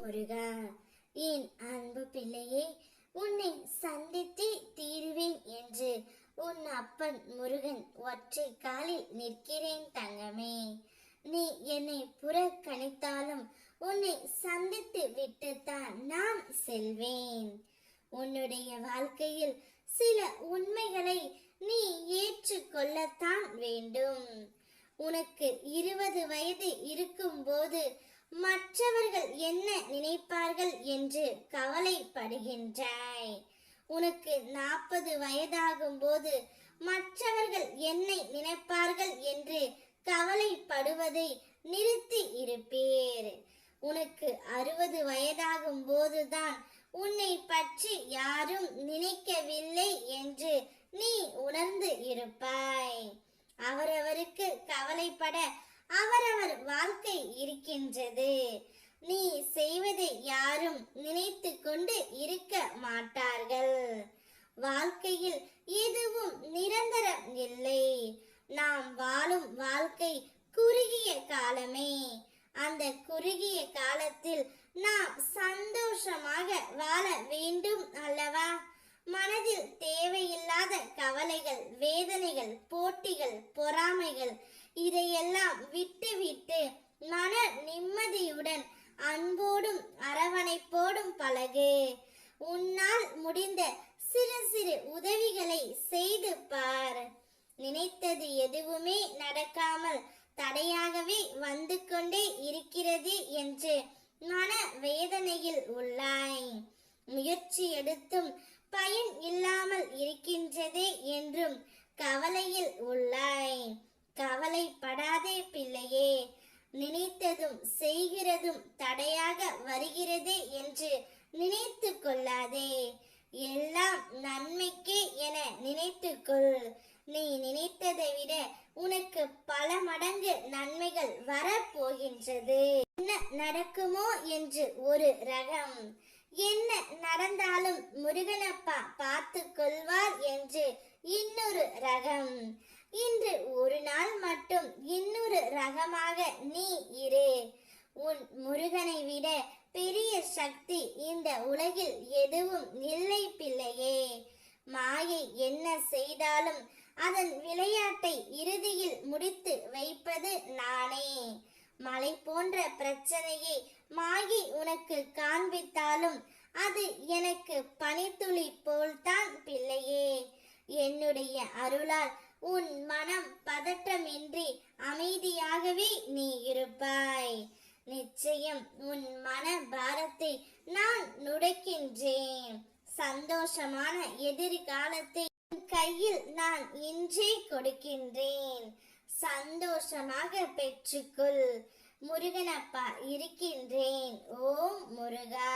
முருகா. என் அன்பு பிள்ளையே, உன்னை சந்தித்தே தீருவேன் என்று உன் அப்பன் முருகன் ஒற்றை காலில் நிற்கிறேன் தங்கமே. நீ என்னை புறக்கணித்தாலும் உன்னை சந்தித்து விட்டுத்தான் நான் செல்வேன். உன்னுடைய வாழ்க்கையில் சில உண்மைகளை நீ ஏற்றுக்கொள்ளத்தான் வேண்டும். உனக்கு 20 வயது இருக்கும் போது மற்றவர்கள் என்ன நினைப்பார்கள் என்று கவலைப்படுகின்றாய். உனக்கு 40 வயதாகும் போது மற்றவர்கள் என்னை நினைப்பார்கள் என்று கவலைப்படுவதை நிறுத்தி இருப்பீர். உனக்கு 60 வயதாகும் போதுதான் உன்னை பற்றி யாரும் நினைக்கவில்லை என்று நீ உணர்ந்து இருப்பாய். அவரவருக்கு கவலைப்பட அவரவர் வாழ்க்கை இருக்கின்றது. நீ செய்வதை யாரும் நினைத்து கொண்டு இருக்க மாட்டார்கள். வாழ்க்கையில் எதுவும் நிரந்தரம் இல்லை. நாம் வாழும் வாழ்க்கை குறுகிய காலமே. அந்த குறுகிய காலத்தில் நாம் சந்தோஷமாக வாழ வேண்டும் அல்லவா? மனதில் தேவையில்லாத கவலைகள், வேதனைகள், போட்டிகள், பொறாமைகள் இதையெல்லாம் விட்டுவிட்டு மன நிம்மதியுடன் அன்போடும் அரவணைப்போடும் பழகு. உன்னால் முடிந்த சிறு சிறு உதவிகளை செய்து பார். நினைத்தது எதுவுமே நடக்காமல் தடையாகவே வந்து கொண்டே இருக்கிறது என்று மன வேதனையில் உள்ளாய். முயற்சி எடுத்தும் பயன் இல்லாமல் இருக்கின்றதே என்றும் கவலையில் உள்ளாய். கவலைப்படாதே பிள்ளையே. நினைத்ததும் செய்கிறதும் தடையாக வருகிறதே என்று நினைத்து கொள்ளாதே. எல்லாம் நன்மைக்கே என நினைத்துக்கொள். நீ நினைத்ததை விட உனக்கு பல மடங்கு நன்மைகள் வரப்போகின்றது. என்ன நடக்குமோ என்று ஒரு ரகம், என்ன நடந்தாலும் முருகனப்பா பார்த்து கொள்வார் என்று இன்னொரு ரகம். இன்று ஒரு நாள் மட்டும் இன்னொரு ரகமாக நீ இரு. உன் முருகனை விட பெரிய சக்தி இந்த உலகில் எதுவும் இல்லை பிள்ளையே. மாயை என்ன செய்தாலும் அதன் விளையாட்டை இறுதியில் முடித்து வைப்பது நானே. மலை போன்ற பிரச்சனையை மாயை உனக்கு காண்பித்தாலும் அது எனக்கு பனித்துளி போல்தான் பிள்ளையே. என்னுடைய அருளால் உன் மனம் பதற்றமின்றி அமைதியாகவே நீ இருப்பாய். நிச்சயம் உன் மன பாரத்தை நான் நுடைக்கின்றேன். சந்தோஷமான எதிர்காலத்தை உன் கையில் நான் இன்றே கொடுக்கின்றேன். சந்தோஷமாக பெற்றுக்கொள். முருகனப்பா இருக்கின்றேன். ஓம் முருகா.